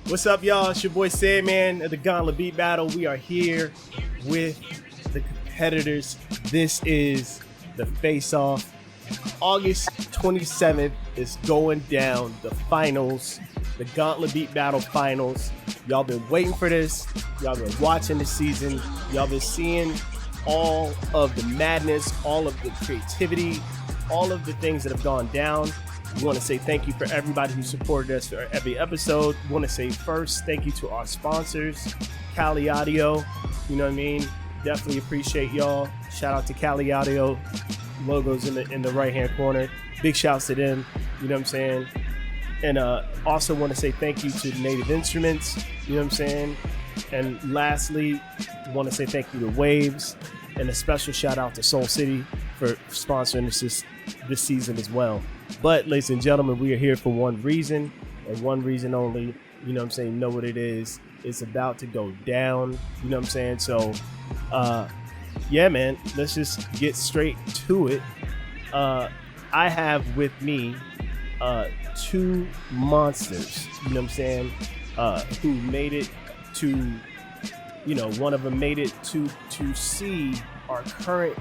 What's up, y'all? It's your boy Sandman of the Gauntlet Beat Battle. We are here with the competitors. This is the face-off. August 27th is going down, the finals, the Gauntlet Beat Battle finals. Y'all been waiting for this. Y'all been watching the season. Y'all been seeing all of the madness, all of the creativity, all of the things that have gone down. We want to say thank you for everybody who supported us for every episode. We want to say first, thank you to our sponsors, Cali Audio. You know what I mean? Definitely appreciate y'all. Shout out to Cali Audio. Logos in the right-hand corner. Big shouts to them. You know what I'm saying? And also want to say thank you to Native Instruments. You know what I'm saying? And lastly, want to say thank you to Waves. And a special shout out to Soul City for sponsoring this season as well. But ladies and gentlemen, we are here for one reason and one reason only. You know what I'm saying? You know what it is. It's about to go down. You know what I'm saying? So, yeah, man, let's just get straight to it. I have with me two monsters, you know what I'm saying, who made it to, you know, one of them made it to see our current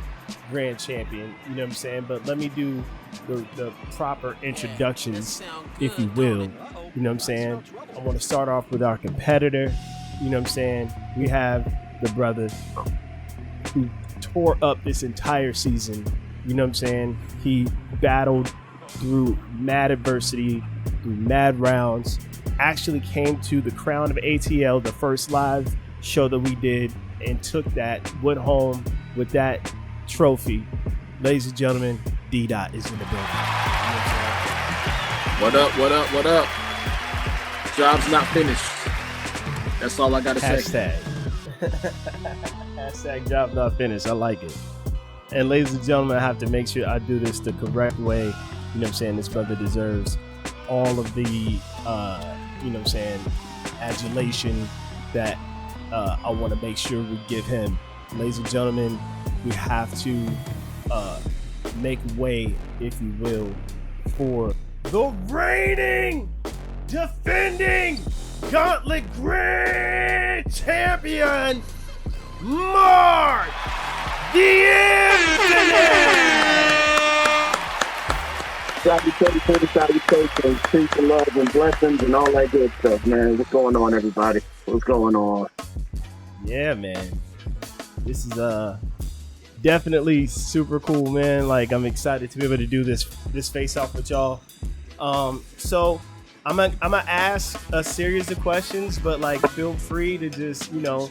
grand champion, you know what I'm saying? But let me do the proper introductions, if you will. You know what I'm saying? I want to start off with our competitor. You know what I'm saying? We have the brother who tore up this entire season. You know what I'm saying? He battled through mad adversity, through mad rounds, actually came to the crown of ATL, the first live show that we did, and went home with that trophy. Ladies and gentlemen, D-Dot is in the building. You know what up? Job's not finished. That's all I gotta say. Hashtag job not finished. I like it. And ladies and gentlemen, I have to make sure I do this the correct way. You know what I'm saying? This brother deserves all of the, you know what I'm saying, adulation that I want to make sure we give him. Ladies and gentlemen, we have to make way, if you will, for the reigning, defending Gauntlet Grand Champion, Marq The Infinite! Salutations, peace and love and blessings and all that good stuff, man. What's going on, everybody? What's going on? Yeah, man. This is definitely super cool, man. Like, I'm excited to be able to do this face off with y'all. So I'm gonna ask a series of questions, but like, feel free to just, you know,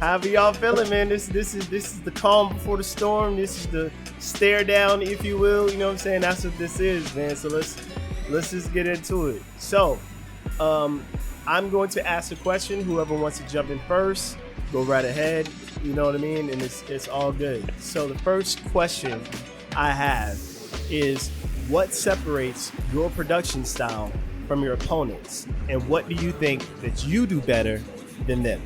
however y'all feeling, man. This is the calm before the storm. This is the stare down, if you will. You know what I'm saying? That's what this is, man. So let's just get into it. So, I'm going to ask a question. Whoever wants to jump in first, go right ahead. You know what I mean? And it's all good. So the first question I have is, what separates your production style from your opponents, and what do you think that you do better than them?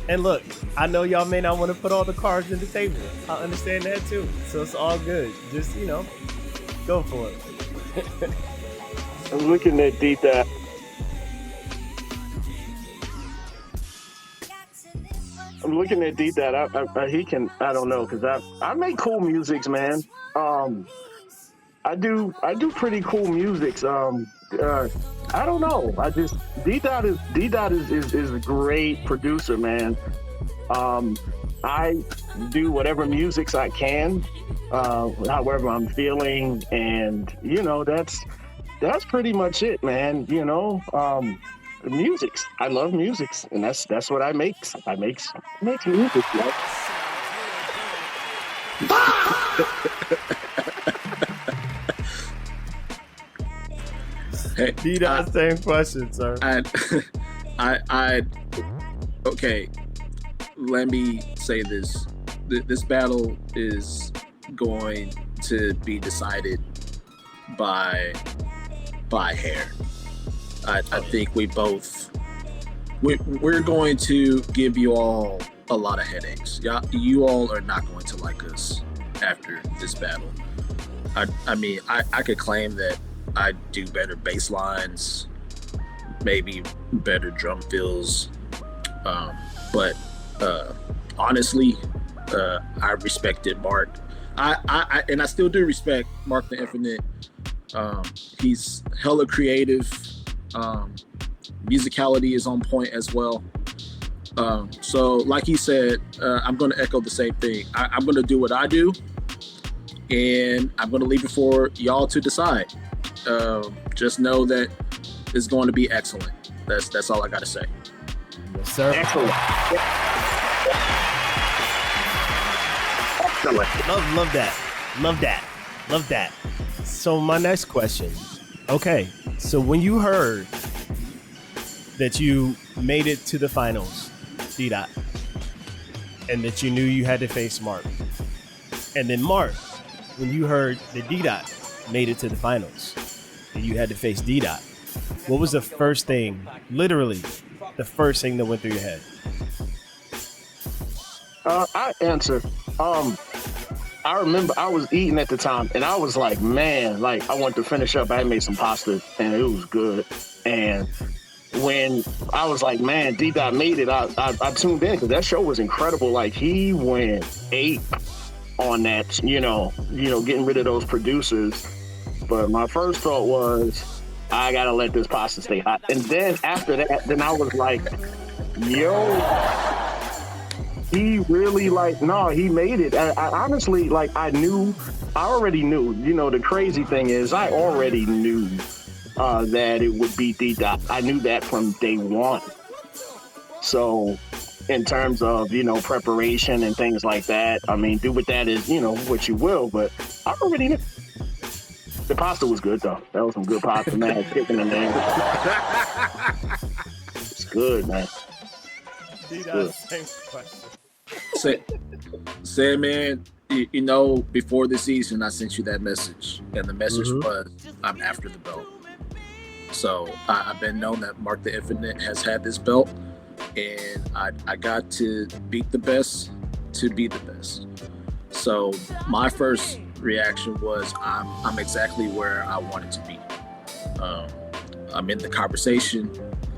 And look, I know y'all may not want to put all the cards in the table. I understand that too. So it's all good. Just, you know, go for it. I'm looking at D-Dot. He can, I don't know, because I make cool musics, man. I do pretty cool musics. I don't know. D-Dot is a great producer, man. I do whatever musics I can, however I'm feeling, and you know, that's pretty much it, man. You know, musics. I love musics, and that's what I make. I make music, man. Hey, D-Dot, same question, sir. Okay, let me say this. This battle is going to be decided by hair. I think we're going to give you all a lot of headaches. You all are not going to like us after this battle. I mean, I could claim that I do better bass lines, maybe better drum fills. But honestly, I respected Marq. And I still do respect Marq The Infinite. He's hella creative. Musicality is on point as well. So like he said, I'm going to echo the same thing. I'm going to do what I do, and I'm going to leave it for y'all to decide. Just know that it's going to be excellent. That's all I got to say. Yes, sir. Excellent. Excellent. Love that. So my next question. Okay, so when you heard that you made it to the finals, D-Dot, and that you knew you had to face Marq, and then Marq, when you heard that D-Dot made it to the finals and you had to face D-Dot, what was the first thing, literally the first thing that went through your head? I answer. I remember I was eating at the time, and I was like, man, like I wanted to finish up. I had made some pasta, and it was good. And when I was like, man, D-Dot made it, I tuned in because that show was incredible. Like he went ape on that, getting rid of those producers. But my first thought was, I gotta let this pasta stay hot. And then after that, then I was like, yo. He really he made it. I honestly, I already knew, the crazy thing is I already knew that it would be D-Dot. I knew that from day one. So in terms of, preparation and things like that, I mean, do with that is, what you will, but I already knew. The pasta was good though. That was some good pasta, man. Chicken in there. It's good, man. D-Dot, same question. Say, man, before the season, I sent you that message, and the message was, I'm after the belt. So I've been known that Marq The Infinite has had this belt, and I got to beat the best to be the best. So my first reaction was, I'm exactly where I wanted to be. I'm in the conversation.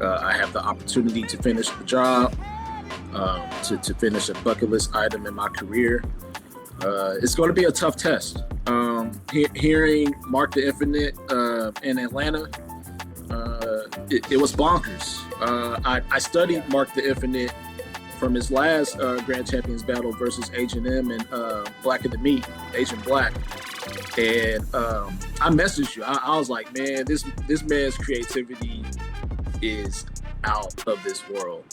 I have the opportunity to finish the job. To finish a bucket list item in my career. It's going to be a tough test. Hearing Marq The Infinite in Atlanta, it was bonkers. I studied Marq The Infinite from his last Grand Champions battle versus Agent M and Blacker Than Me, Agent Black. And I messaged you. I was like, man, this man's creativity is out of this world.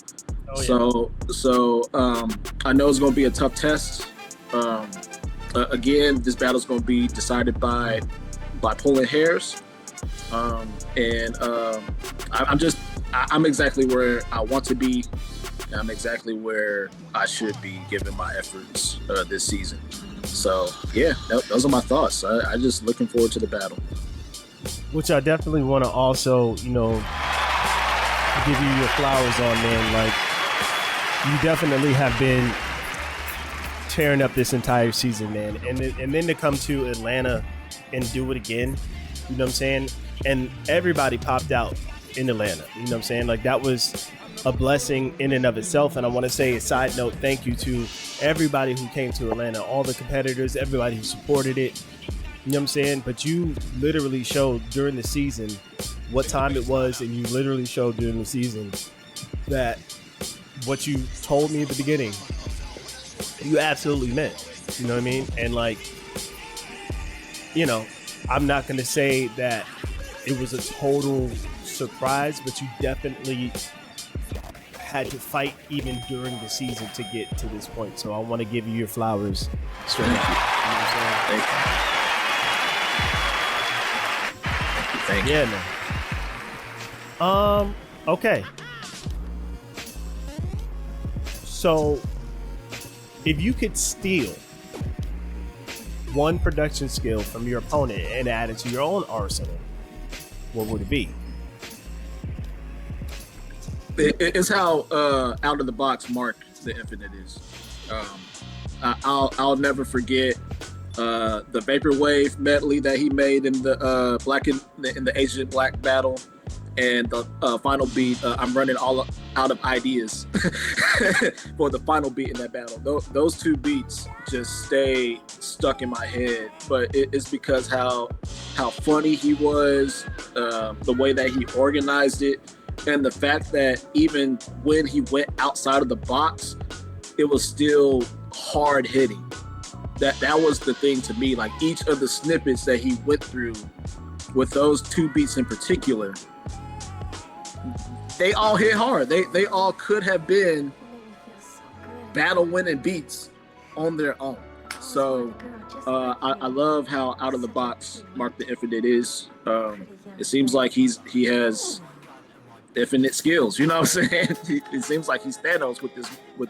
Oh, yeah. So I know it's going to be a tough test. Again, this battle's going to be decided by pulling hairs. I'm exactly where I want to be. I'm exactly where I should be given my efforts this season. So yeah, those are my thoughts. I just looking forward to the battle. Which I definitely want to also, give you your flowers on, man. Like, you definitely have been tearing up this entire season, man. And then to come to Atlanta and do it again, you know what I'm saying? And everybody popped out in Atlanta, you know what I'm saying? Like, that was a blessing in and of itself. And I want to say, a side note, thank you to everybody who came to Atlanta, all the competitors, everybody who supported it, you know what I'm saying? But you literally showed during the season what time it was, and you literally showed during the season that what you told me at the beginning, you absolutely meant. You know what I mean? And I'm not going to say that it was a total surprise, but you definitely had to fight even during the season to get to this point. So I want to give you your flowers straight up. You know what I'm saying? Thank you. Yeah, man. Okay. So, if you could steal one production skill from your opponent and add it to your own arsenal, what would it be? It's how out of the box Marq The Infinite is. I'll never forget the vaporwave medley that he made in the in the Asian Black battle, and the final beat. I'm running all out of ideas for the final beat in that battle. Those two beats just stay stuck in my head, but it's because how funny he was, the way that he organized it, and the fact that even when he went outside of the box, it was still hard hitting. That was the thing to me. Like, each of the snippets that he went through with those two beats in particular, they all hit hard. They all could have been battle winning beats on their own. So I love how out of the box Marq The Infinite is. It seems like he has infinite skills. You know what I'm saying? It seems like he's Thanos with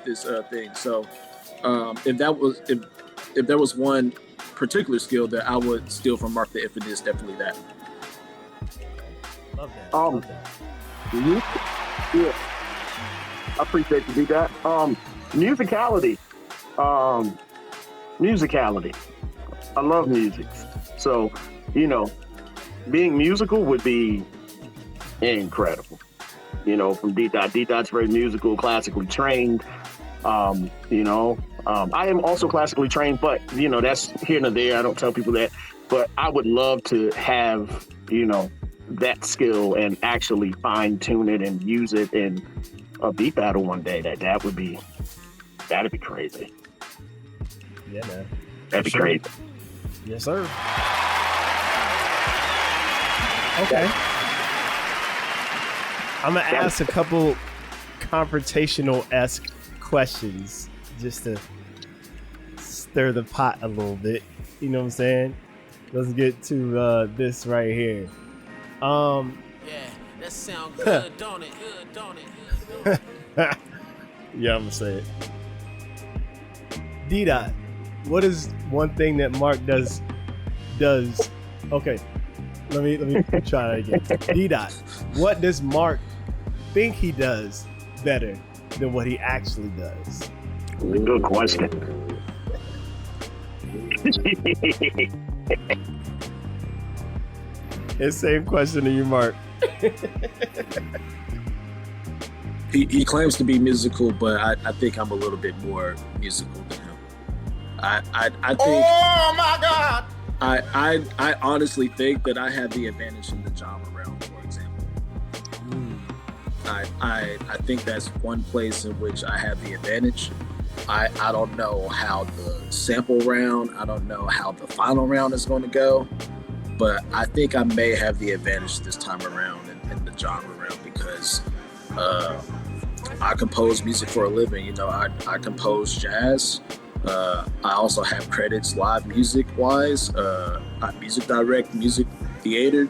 this thing. So if there was one particular skill that I would steal from Marq The Infinite, it's definitely that. Love that. Love that. Yeah, I appreciate you do that. Musicality. I love music. So, being musical would be incredible. From D Dot. D Dot's very musical, classically trained. I am also classically trained, but that's here and there. I don't tell people that, but I would love to have that skill and actually fine tune it and use it in a beat battle one day. That'd be crazy. Yeah, man. That'd be crazy. Yes, sir. Okay. I'm gonna ask a couple confrontational-esque questions just to stir the pot a little bit. You know what I'm saying? Let's get to this right here. Yeah, that sound good, don't it? Good, don't it? Yeah, I'm gonna say it. D-Dot, what is one thing that Marq does? Okay, let me try that again. D-Dot, what does Marq think he does better than what he actually does? Good question. It's the same question to you, Marq. He claims to be musical, but I think I'm a little bit more musical than him. I think. Oh my God! I honestly think that I have the advantage in the genre realm, for example. I think that's one place in which I have the advantage. I don't know how the sample round, I don't know how the final round is going to go, but I think I may have the advantage this time around in the genre realm because I compose music for a living. I compose jazz. I also have credits live music wise. I music direct music theater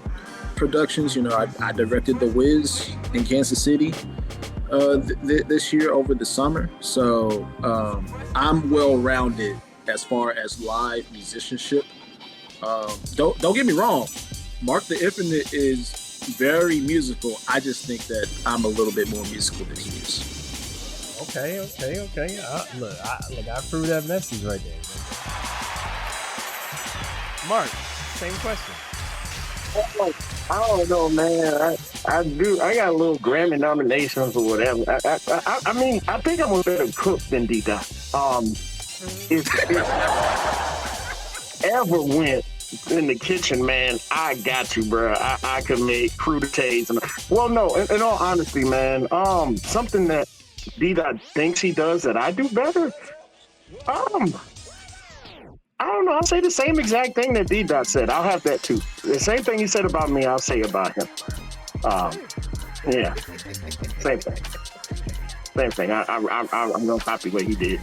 productions. I directed The Wiz in Kansas City this year over the summer. So I'm well-rounded as far as live musicianship. Don't get me wrong, Marq The Infinite is very musical. I just think that I'm a little bit more musical than he is. Okay. Look, I approve that message right there. Marq, same question. I don't know, man. I got a little Grammy nominations or whatever. I mean, I think I'm a better cook than D-Dot. If ever went in the kitchen, man, I got you, bro. I could make crudités in all honesty, man, something that D-Dot thinks he does that I do better. I don't know. I'll say the same exact thing that D-Dot said. I'll have that too. The same thing he said about me, I'll say about him. Yeah, same thing. Same thing. I'm gonna copy what he did.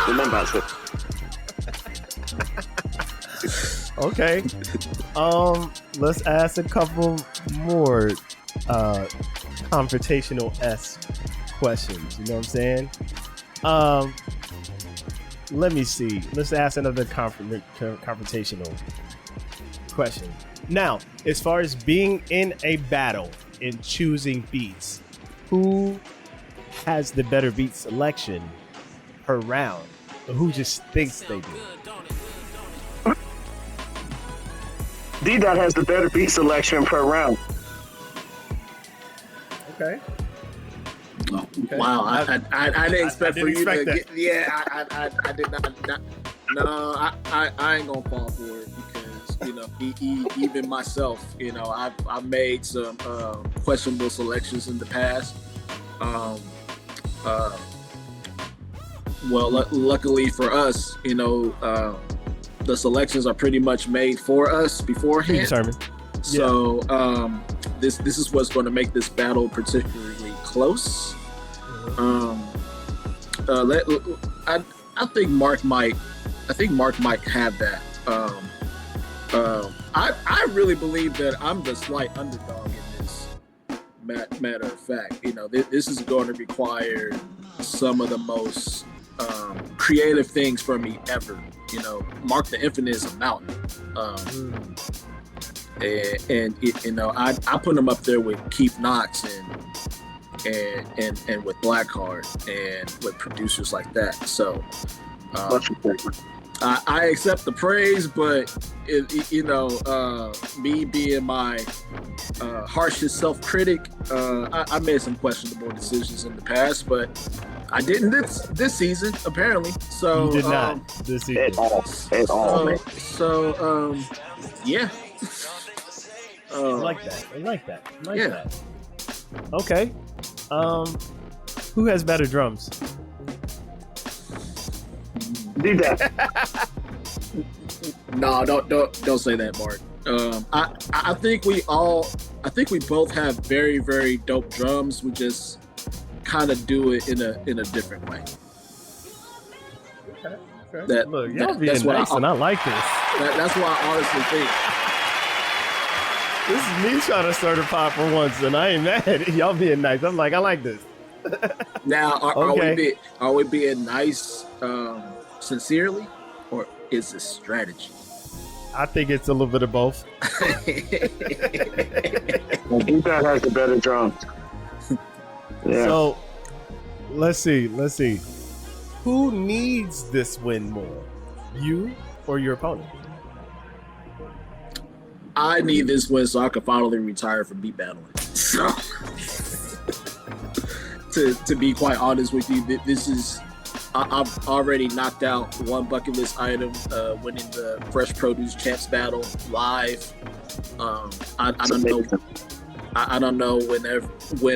Remember I said. Okay. Let's ask a couple more confrontational-esque questions. You know what I'm saying? Let me see. Let's ask another confrontational question. Now, as far as being in a battle and choosing beats, who has the better beat selection per round? Or who just thinks they do? D-Dot has the better beat selection per round. Okay. Oh, wow, I didn't expect for you to that. I did not. No, I ain't gonna fall for it because even myself, I've made some questionable selections in the past. Well, luckily for us, the selections are pretty much made for us beforehand. Determined. So this is what's going to make this battle particularly close. I think Marq might have that. I really believe that I'm the slight underdog in this. Matter of fact, this is going to require some of the most creative things from me ever. Marq The Infinite is a mountain. I put him up there with Keith Knox and with Blackheart and with producers like that. So I accept the praise, but me being my harshest self-critic, I made some questionable decisions in the past, but I didn't this season apparently. So you did not this season at all, man. So yeah. I like that. Okay. Who has better drums? Do that. No, don't say that, Mark. I think we both have very, very dope drums. We just kind of do it in a different way. Okay. Look, y'all being nice, and I like this. That's what I honestly think. This is me trying to start a pot for once, and I ain't mad. Y'all being nice. I'm like, I like this. Now, are we being nice sincerely, or is this strategy? I think it's a little bit of both. Well, D-Dot has the better drums. Yeah. So, let's see. Who needs this win more? You or your opponent? I need this win so I can finally retire from beat battling. So, to be quite honest with you, this is I've already knocked out one bucket list item, winning the Fresh Produce Champs battle live. I don't know when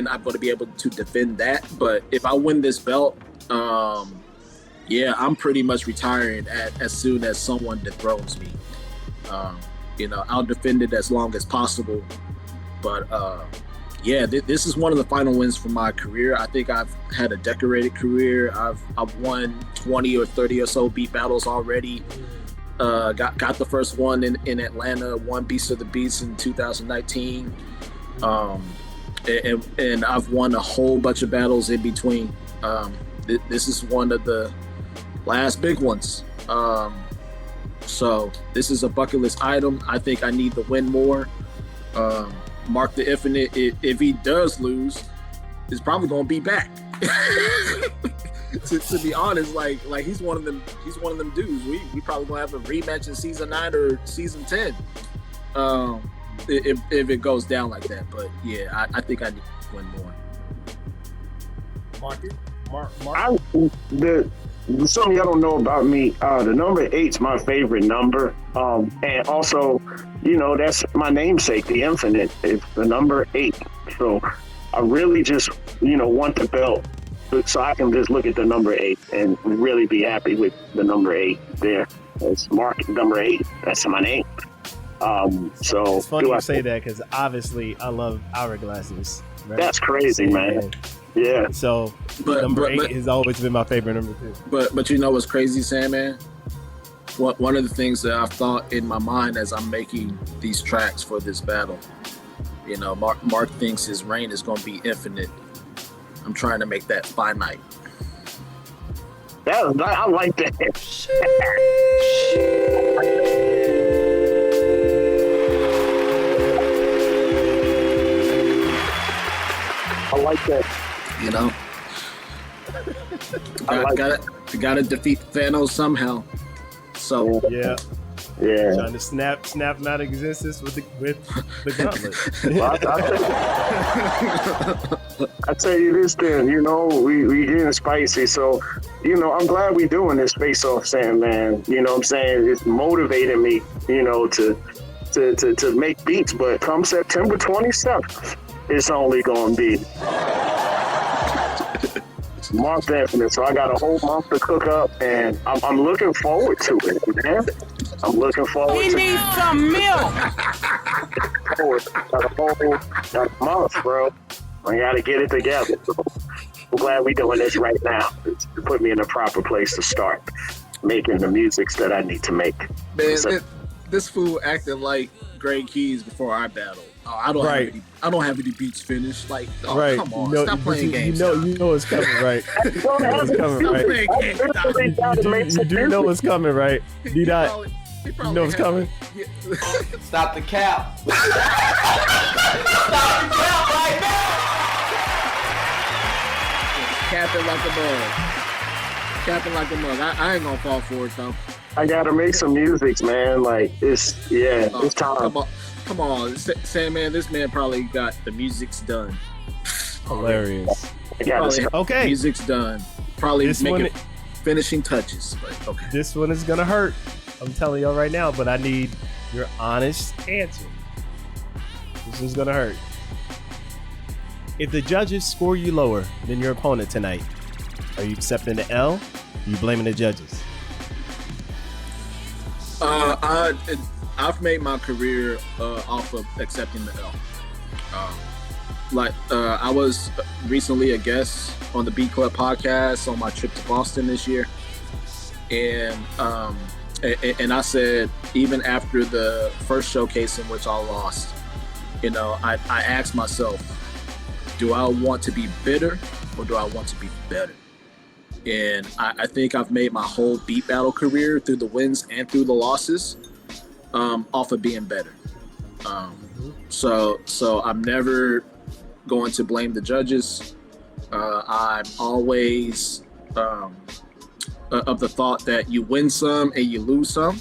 I'm going to be able to defend that, but if I win this belt, I'm pretty much retiring as soon as someone dethrones me. I'll defend it as long as possible, but this is one of the final wins for my career. I think I've had a decorated career. I've won 20 or 30 or so beat battles already. Got the first one in Atlanta, won Beast of the Beats in 2019. And I've won a whole bunch of battles in between. This is one of the last big ones. So this is a bucket list item. I think I need the win more. Marq The Infinite, if he does lose, is probably gonna be back. to be honest, like he's one of them dudes. We probably gonna have a rematch in season 9 or season 10. If it goes down like that. But yeah, I think I need to win more. Marq. Something y'all don't know about me, the number 8's my favorite number. And also, that's my namesake, the Infinite. It's the number 8. So I really just, want the belt so I can just look at the number 8 and really be happy with the number 8 there. It's Marq number 8. That's my name. So it's funny you say that because obviously I love hourglasses. Right? That's crazy, man. Yeah. So number 8 has always been my favorite number too. But you know what's crazy, Sam, man? One of the things that I've thought in my mind as I'm making these tracks for this battle, Marq thinks his reign is going to be infinite. I'm trying to make that finite. I like that. I like that. Gotta defeat Thanos somehow. So yeah. Yeah. Trying to snap him out of existence with the gauntlet. Well, I tell you this then, you know, we getting spicy. So, you know, I'm glad we doing this face-off, Sam, man. You know what I'm saying? It's motivating me, you know, to make beats. But come September 27th, it's only going to be Marq The Infinite. So I got a whole month to cook up, and I'm looking forward to it, man. I'm looking forward to it. He needs some milk. Got a month, bro. I got to get it together. So I'm glad we doing this right now. It's to put me in the proper place to start making the musics that I need to make. Man, So, this fool acting like Greg Keys before I battle. Oh, I don't have any beats finished. Like, oh, Right. come on, No, stop playing games. You know it's coming, right? You know it's coming, right? You do know it's coming, right? You know it's coming. Yeah. Stop the cap. Stop the cap right now. Capping like a mug. I ain't gonna fall for it though. I got to make some music, man. Like, it's time. Come on, Sam, man. This man probably got the music's done. Hilarious. I got to Okay. Music's done. Probably This making one- finishing touches. But okay. This one is gonna hurt. I'm telling y'all right now, but I need your honest answer. This one's gonna hurt. If the judges score you lower than your opponent tonight, are you accepting the L? Are you blaming the judges? I've made my career off of accepting the L. I was recently a guest on the Beat Club podcast on my trip to Boston this year, and I said, even after the first showcase in which I lost, you know, I asked myself, do I want to be bitter or do I want to be better? And I think I've made my whole beat battle career through the wins and through the losses off of being better. So I'm never going to blame the judges. I'm always of the thought that you win some and you lose some.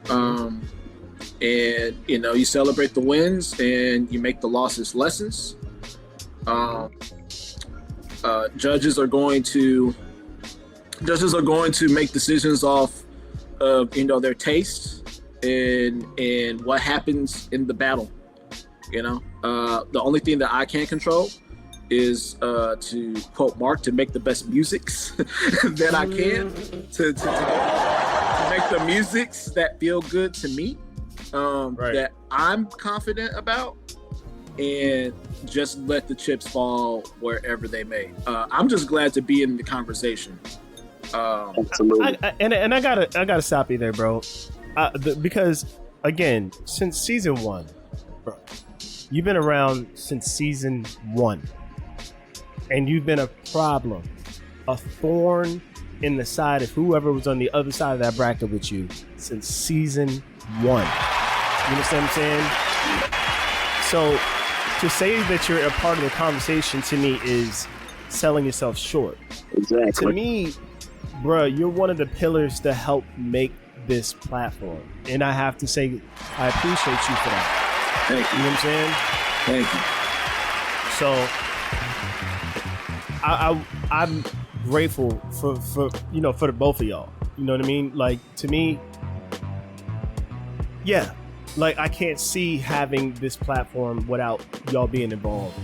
And, you know, you celebrate the wins and you make the losses lessons. Judges are going to make decisions off of, you know, their taste and what happens in the battle. You know, the only thing that I can control is to quote Marq, to make the best musics that I can to make the musics that feel good to me, that I'm confident about, and just let the chips fall wherever they may. I'm just glad to be in the conversation. Absolutely. I gotta stop you there, bro. Because again, since season 1, bro, you've been around since season 1, and you've been a problem, a thorn in the side of whoever was on the other side of that bracket with you since season 1. You understand what I'm saying? So to say that you're a part of the conversation, to me, is selling yourself short. Exactly. To me, bro, you're one of the pillars to help make this platform, and I have to say I appreciate you for that. Thank you. You know what I'm saying? So I'm grateful for you know, for the both of y'all. You know what I mean? Like, to me, yeah, like, I can't see having this platform without y'all being involved.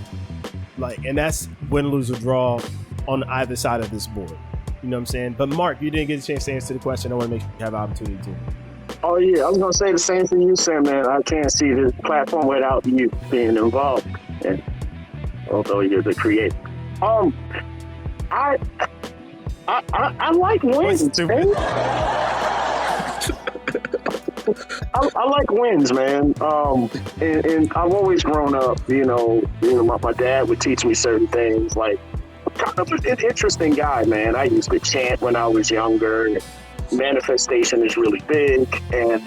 Like, and that's win, lose, or draw on either side of this board. You know what I'm saying? But Marq, you didn't get a chance to answer the question. I want to make sure you have an opportunity to. Oh yeah, I was gonna say the same thing you said, man. I can't see this platform without you being involved. And although you're the creator, I like wins, man. I like wins, man. And I've always grown up, you know, my dad would teach me certain things. Like, I'm kind of an interesting guy, man. I used to chant when I was younger. Manifestation is really big, and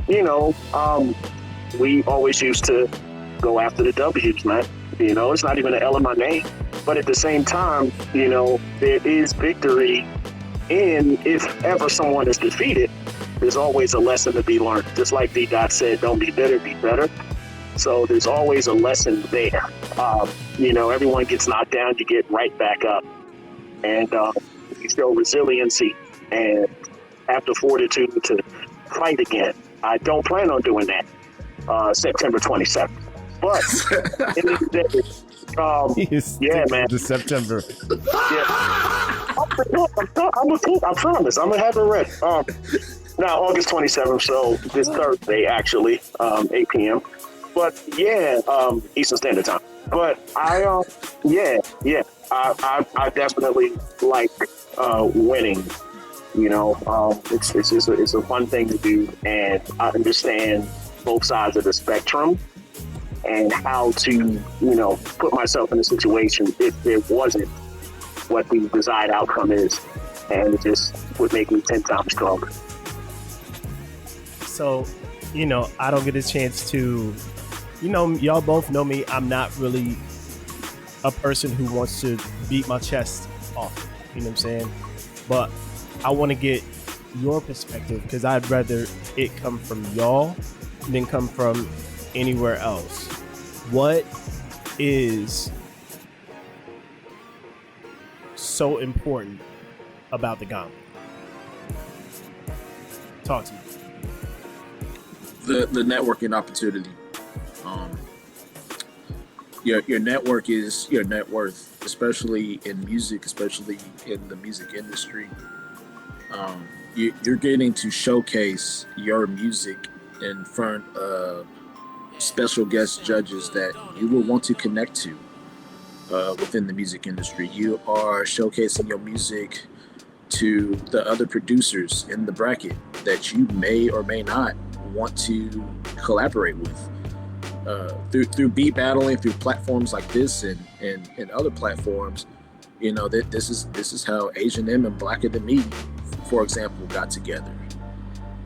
you know, we always used to go after the W's, man. You know, it's not even an L in my name, but at the same time, you know, there is victory in, if ever someone is defeated, there's always a lesson to be learned. Just like D. Dot said, don't be bitter, be better. So there's always a lesson there. You know, everyone gets knocked down, you get right back up. And you show resiliency and have the fortitude to fight again. I don't plan on doing that September 27th. But in the yeah, man. To September. Yeah. I promise. I'm gonna have it ready. Now August 27th, so this Thursday actually, 8 p.m. But yeah, Eastern Standard Time. But I definitely like winning. You know, it's a fun thing to do, and I understand both sides of the spectrum and how to, you know, put myself in a situation if it wasn't what the desired outcome is, and it just would make me 10 times stronger. So, you know, I don't get a chance to, you know, y'all both know me. I'm not really a person who wants to beat my chest off. You know what I'm saying? But I want to get your perspective, because I'd rather it come from y'all than come from anywhere else. What is so important about the Gauntlet? Talk to me. The networking opportunity. Your network is your net worth, especially in music, especially in the music industry. You're getting to showcase your music in front of special guest judges that you will want to connect to within the music industry. You are showcasing your music to the other producers in the bracket that you may or may not want to collaborate with. Through beat battling, through platforms like this and other platforms, you know, that this is how Asian M and Blacker Than Me, for example, got together.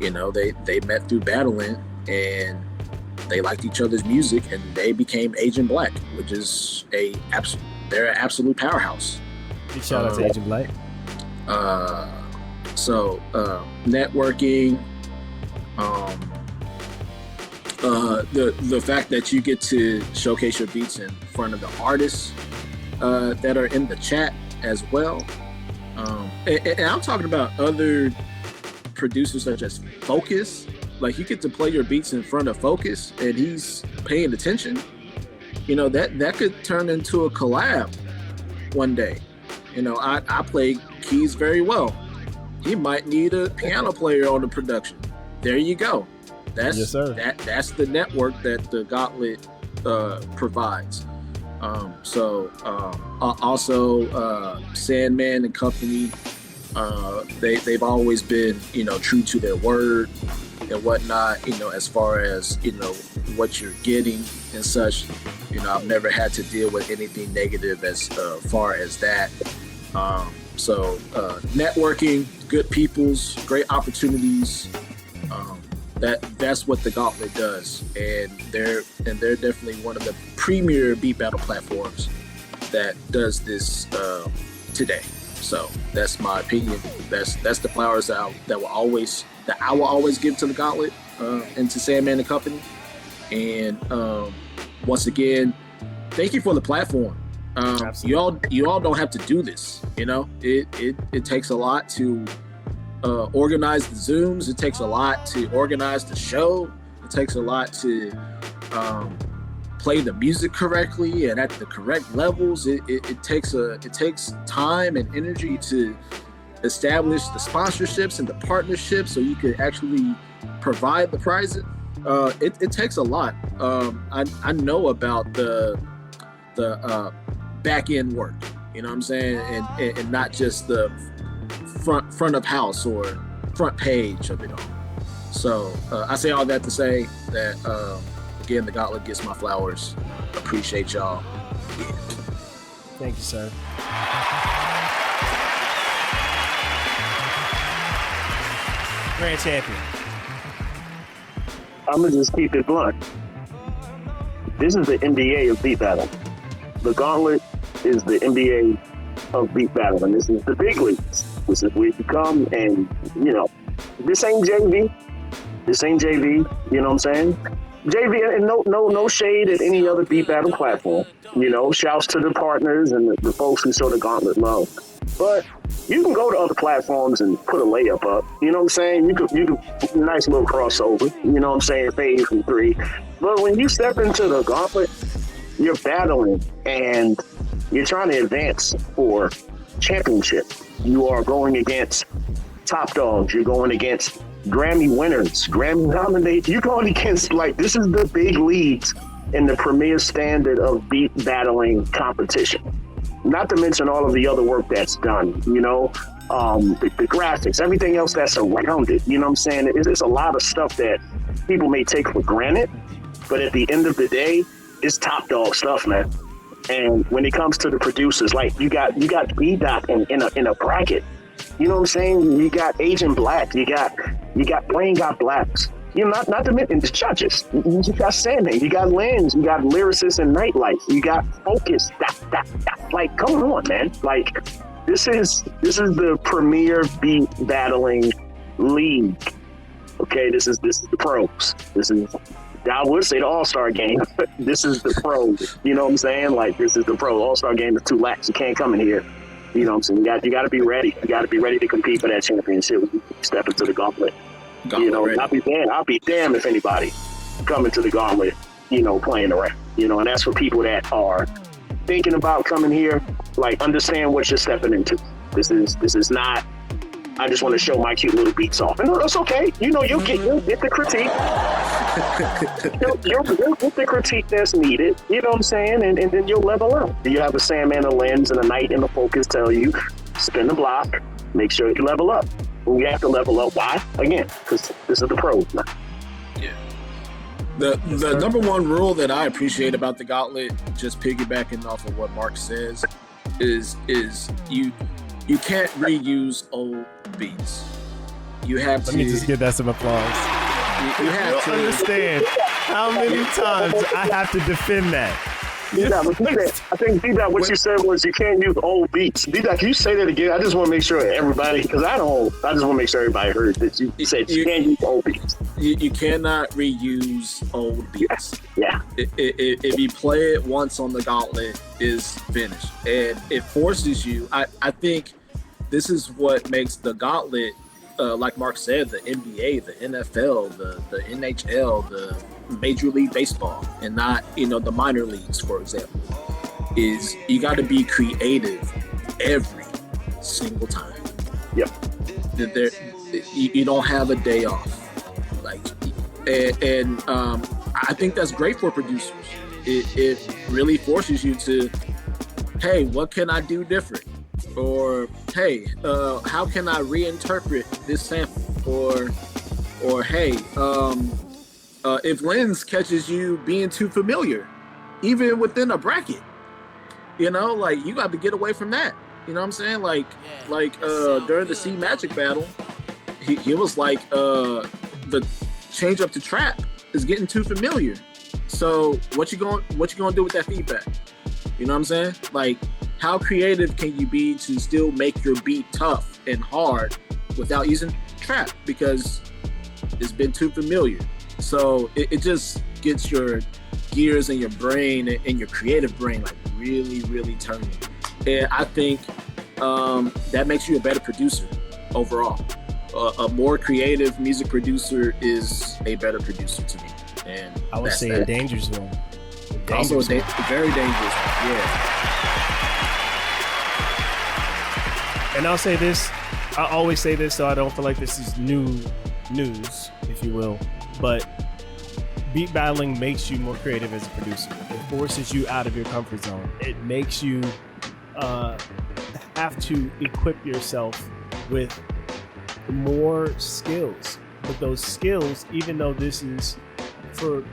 You know, they met through battling, and they liked each other's music, and they became Agent Black, which is they're an absolute powerhouse. Big shout out to Agent Black. So networking, the fact that you get to showcase your beats in front of the artists that are in the chat as well. And I'm talking about other producers such as Focus. Like, you get to play your beats in front of Focus and he's paying attention. You know, that could turn into a collab one day. You know, I play keys very well. He might need a piano player on the production. There you go. Yes, sir. That's the network that the Gauntlet provides. Also Sandman and company, they've always been, you know, true to their word and whatnot, you know, as far as, you know, what you're getting and such. You know, I've never had to deal with anything negative as far as that. Networking, good peoples, great opportunities. That's what the Gauntlet does, and they're definitely one of the premier beat battle platforms that does this today. So that's my opinion. That's the flowers that I will always give to the Gauntlet and to Sandman and company. And once again, thank you for the platform. You all don't have to do this. You know, it takes a lot to organize the Zooms. It takes a lot to organize the show. It takes a lot to play the music correctly and at the correct levels. It takes time and energy to establish the sponsorships and the partnerships so you can actually provide the prizes. It takes a lot. I know about the back end work. You know what I'm saying, and not just the front of house or front page of it all. So I say all that to say that again, the Gauntlet gets my flowers. Appreciate y'all. Yeah. Thank you, sir. Grand Champion. I'm gonna just keep it blunt. This is the NBA of beat battle. The Gauntlet is the NBA of beat battle, and this is the big leagues. This is where you come and, you know, This ain't JV. This ain't JV. You know what I'm saying? JV, and no shade at any other beat battle platform. You know, shouts to the partners and the folks who show the Gauntlet love. But you can go to other platforms and put a layup up. You know what I'm saying? You could nice little crossover. You know what I'm saying? Fade from 3. But when you step into the Gauntlet, you're battling and you're trying to advance for championship. You are going against top dogs. You're going against Grammy winners, Grammy nominated. You're going against, like, this is the big leagues in the premier standard of beat battling competition. Not to mention all of the other work that's done, you know, the graphics, everything else that's around it. You know what I'm saying? It's a lot of stuff that people may take for granted, but at the end of the day, it's top dog stuff, man. And when it comes to the producers, like you got B-Dot in a bracket. You know what I'm saying? You got Agent Black. You got Blaine got Blacks. You know, not to mention the judges. You got Sandman. You got Lens. You got Lyricist and Nightlife. You got Focus. Like, come on, man. Like, this is the premier beat battling league. Okay, this is the pros. This is, I would say, the All-Star game. This is the pros. You know what I'm saying? Like, this is the pro. All-Star game is too lax. You can't come in here. You know what I'm saying? You got to be ready. You got to be ready to compete for that championship. Step into the Gauntlet. You know, I'll be damned if anybody coming to the Gauntlet, you know, playing around. You know, and that's for people that are thinking about coming here. Like, understand what you're stepping into. This is not, I just want to show my cute little beats off. And that's okay. You know, you'll get the critique. you'll get the critique that's needed. You know what I'm saying? And then you'll level up. You have a Sandman, a Lens, and a Night and a Focus tell you, spin the block, make sure you level up. We have to level up. Why? Again, because this is the pros now. Yeah. The number one rule that I appreciate about the Gauntlet, just piggybacking off of what Mark says, is you can't reuse old beats. You have to. Let me just give that some applause. You have to understand how many times I have to defend that. I think D-Dot, what you said was you can't use old beats. D-Dot, can you say that again? I just want to make sure everybody, because I just want to make sure everybody heard that you said you can't use old beats. You cannot reuse old beats. Yeah. If you play it once on the Gauntlet, is finished. And it forces you, I think this is what makes the Gauntlet, like Mark said, the NBA, the NFL, the NHL, the Major League Baseball, and not, you know, the minor leagues, for example, is you got to be creative every single time. Yep. You don't have a day off. Like, and I think that's great for producers. It really forces you to, hey, what can I do different? Or, hey, how can I reinterpret this sample? Or hey, if Lens catches you being too familiar, even within a bracket, you know, like, you got to get away from that. You know what I'm saying? Like during the C Magic battle, he was like, the change up to trap is getting too familiar. So what you gonna do with that feedback? You know what I'm saying? Like, how creative can you be to still make your beat tough and hard without using trap, because it's been too familiar? So it just gets your gears in your brain and your creative brain, like, really, really turning. And I think that makes you a better producer overall. A more creative music producer is a better producer to me. And I would say a dangerous one. Also a very dangerous one, yeah. And I'll say this, I always say this, so I don't feel like this is new news, if you will, but beat battling makes you more creative as a producer. It forces you out of your comfort zone. It makes you have to equip yourself with more skills. But those skills, even though this is, for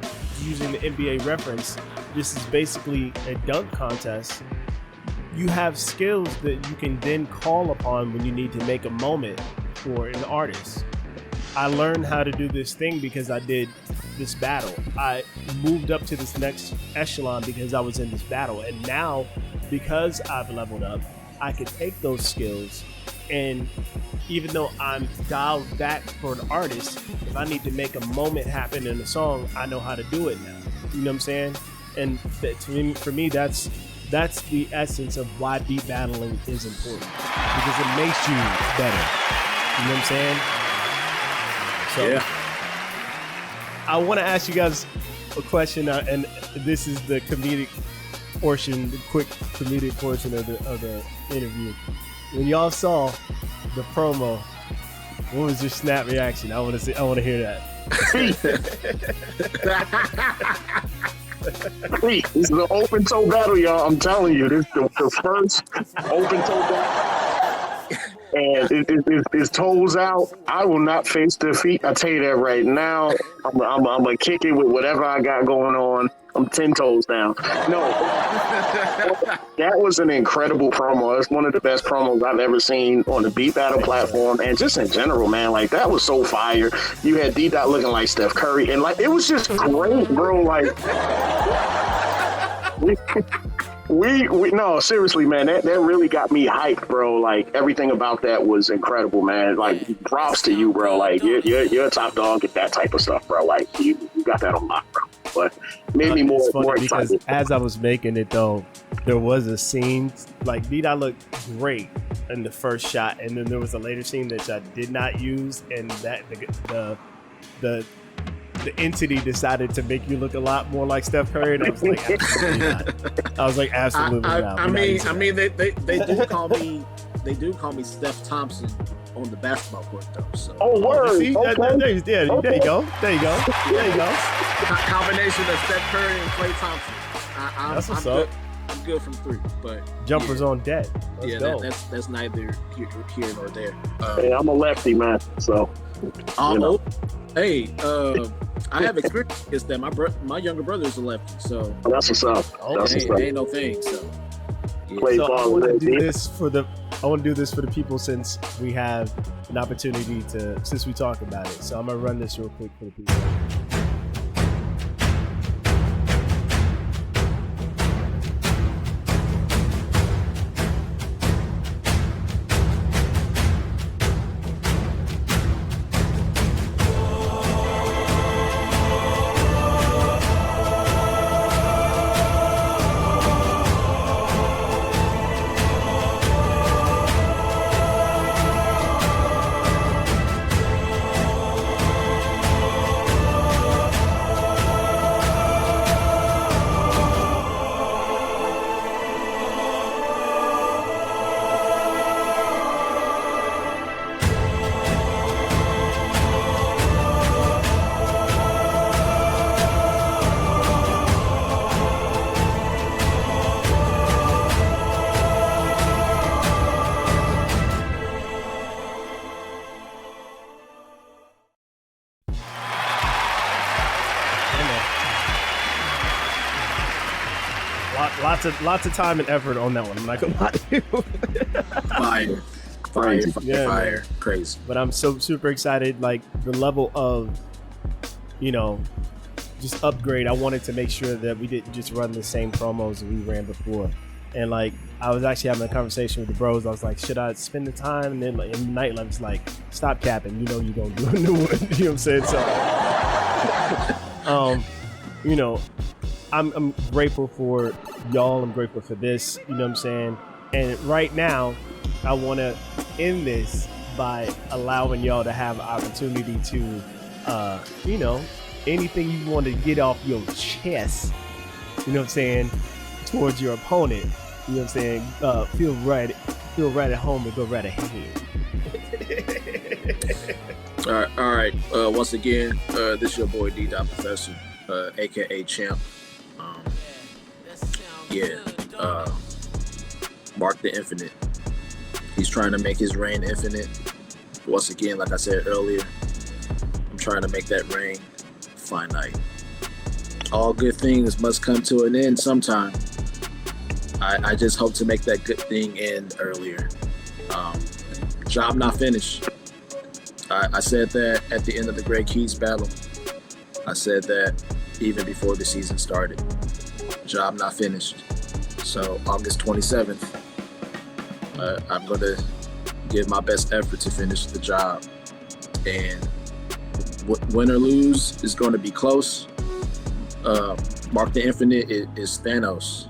using the NBA reference, this is basically a dunk contest, you have skills that you can then call upon when you need to make a moment for an artist. I learned how to do this thing because I did this battle. I moved up to this next echelon because I was in this battle. And now, because I've leveled up, I can take those skills And even though I'm dialed back for an artist, if I need to make a moment happen in a song, I know how to do it now. You know what I'm saying? And for me, that's the essence of why beat battling is important, because it makes you better. You know what I'm saying? So Yeah. I want to ask you guys a question, and this is the comedic portion, the quick comedic portion of the interview. When y'all saw the promo, what was your snap reaction? I want to hear that. Hey, this is an open toe battle, y'all. I'm telling you, this is the first open toe battle. And it's toes out. I will not face defeat. I tell you that right now. I'm gonna kick it with whatever I got going on. I'm 10 toes down. No, that was an incredible promo. It's one of the best promos I've ever seen on the Beat Battle platform, and just in general, man. Like, that was so fire. You had D-Dot looking like Steph Curry, and like, it was just great, bro. Like, we no, seriously, man. That really got me hyped, bro. Like, everything about that was incredible, man. Like, props to you, bro. Like, you're a top dog at that type of stuff, bro. Like, you got that on lock, bro. But made me more because excited. as I was making it, though, there was a scene, like, D-Dot looked great in the first shot, and then there was a later scene that I did not use, and that the entity decided to make you look a lot more like Steph Curry, and I was like, absolutely not. I was like, absolutely not. I mean, they do call me Steph Thompson on the basketball court, though. So. Oh, word. See, okay. there you go. There you go. Combination of Steph Curry and Klay Thompson. That's what's up. I'm good from three, but Jumpers on deck. Let's go. That's neither here nor there. Hey, I'm a lefty, man. So. Hey, I have experience against that. My younger brother is a lefty, so That's what's up. That's what's up. ain't no thing. So, yeah. Play So I ball want to with do it. this for the people, since we have an opportunity since we talk about it. So I'm gonna run this real quick for the people. Lots of time and effort on that one. I'm not gonna lie to you. Fire, crazy. But I'm so super excited. Like, the level of, just upgrade. I wanted to make sure that we didn't just run the same promos that we ran before. And like, I was actually having a conversation with the bros. I was like, should I spend the time? And then like, in the night, I was like, stop capping. You know you're gonna do a new one. You know what I'm saying? So, I'm grateful for y'all. I'm grateful for this. You know what I'm saying? And right now, I want to end this by allowing y'all to have an opportunity to, anything you want to get off your chest, you know what I'm saying, towards your opponent. You know what I'm saying? Feel right at home and go right ahead. All right. Once again, this is your boy D-Dot Professor, aka Champ. Marq The Infinite. He's trying to make his reign infinite. Once again, like I said earlier, I'm trying to make that reign finite. All good things must come to an end sometime. I just hope to make that good thing end earlier. Job not finished. I said that at the end of the Great Keys battle. I said that even before the season started. Job not finished. So August 27th, I'm going to give my best effort to finish the job. And win or lose is going to be close. Marq The Infinite is Thanos.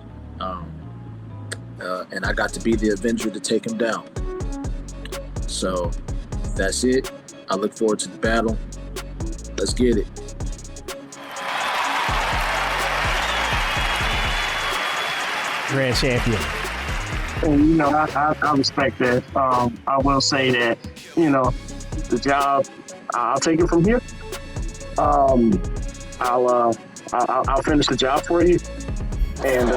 And I got to be the Avenger to take him down. So that's it. I look forward to the battle. Let's get it. Grand Champion. And, I respect that. I will say that, the job, I'll take it from here. I'll finish the job for you. And,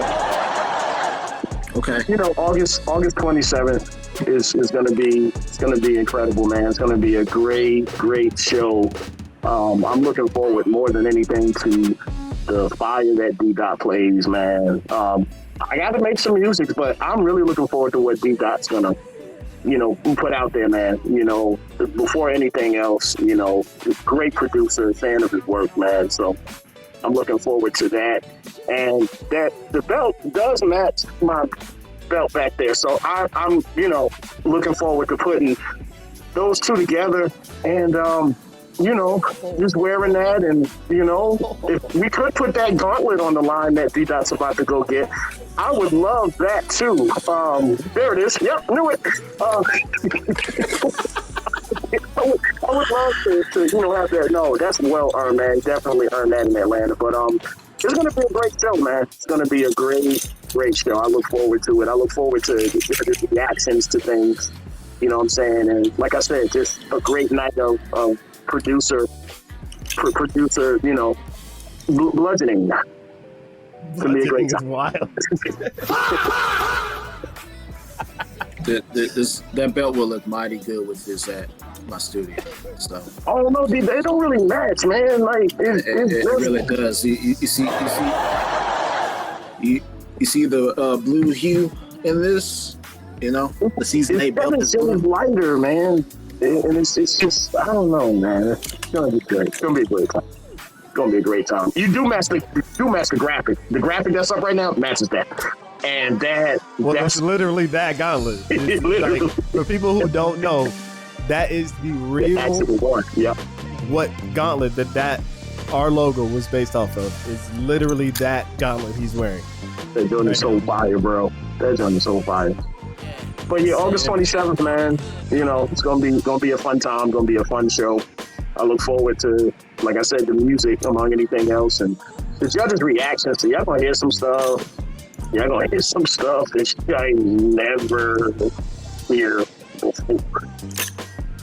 okay. August 27th is going to be incredible, man. It's going to be a great show. I'm looking forward more than anything to the fire that D-Dot plays, man. I got to make some music, but I'm really looking forward to what D-Dot's going to, put out there, man. Before anything else, great producer, fan of his work, man. So I'm looking forward to that. And that the belt does match my belt back there. So I'm looking forward to putting those two together and, just wearing that. And, if we could put that gauntlet on the line that D-Dot's about to go get, I would love that too. There it is. Yep, knew it. I would love to have that. No, that's well earned, man. Definitely earned that in Atlanta. But it's going to be a great show, man. It's going to be a great show. I look forward to it. I look forward to the reactions to things. You know what I'm saying? And like I said, just a great night of producer, bludgeoning. It's going to be a great time. Wild. That belt will look mighty good with this at my studio. So. Oh no, they don't really match, man. Like it really does. You see the blue hue in this. The season 8 belt is blue. Lighter, man, and it's just I don't know, man. It's gonna be great. It's gonna be a great time. It's gonna be a great time. You do match the graphic. The graphic that's up right now matches that. And that's literally that gauntlet. Literally. Like, for people who don't know, that is the real one. Yep. What gauntlet that our logo was based off of is literally that gauntlet he's wearing. They're doing it so fire, bro. They're doing it so fire. But yeah, August 27th, man. It's gonna be a fun time. Gonna be a fun show. I look forward to, like I said, the music among anything else, and the judges' reactions. So y'all gonna hear some stuff. Y'all gonna hear some stuff that I never hear before.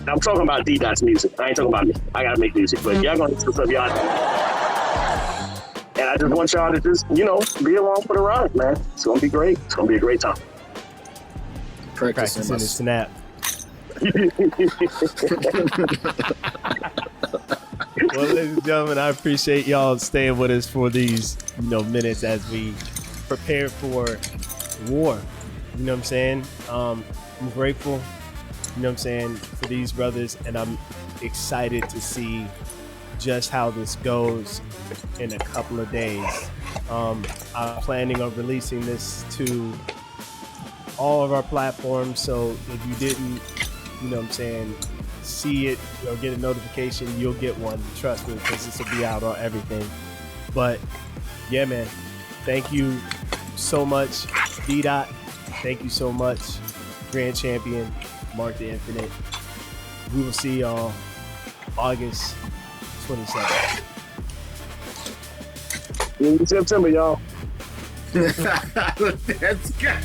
I'm talking about D-Dot's music. I ain't talking about me. I gotta make music, but y'all gonna hear some stuff y'all. And I just want y'all to just, be along for the ride, man. It's gonna be great. It's gonna be a great time. Practicing the snap. Well, ladies and gentlemen, I appreciate y'all staying with us for these, minutes as we prepare for war. You know what I'm saying? I'm grateful, for these brothers, and I'm excited to see just how this goes in a couple of days. I'm planning on releasing this to all of our platforms, so if you didn't, see it or get a notification, you'll get one. Trust me, because this will be out on everything. But yeah, man, thank you so much, D-Dot. Thank you so much, Grand Champion, Marq The Infinite. We will see y'all August 27th. September, y'all. That's good.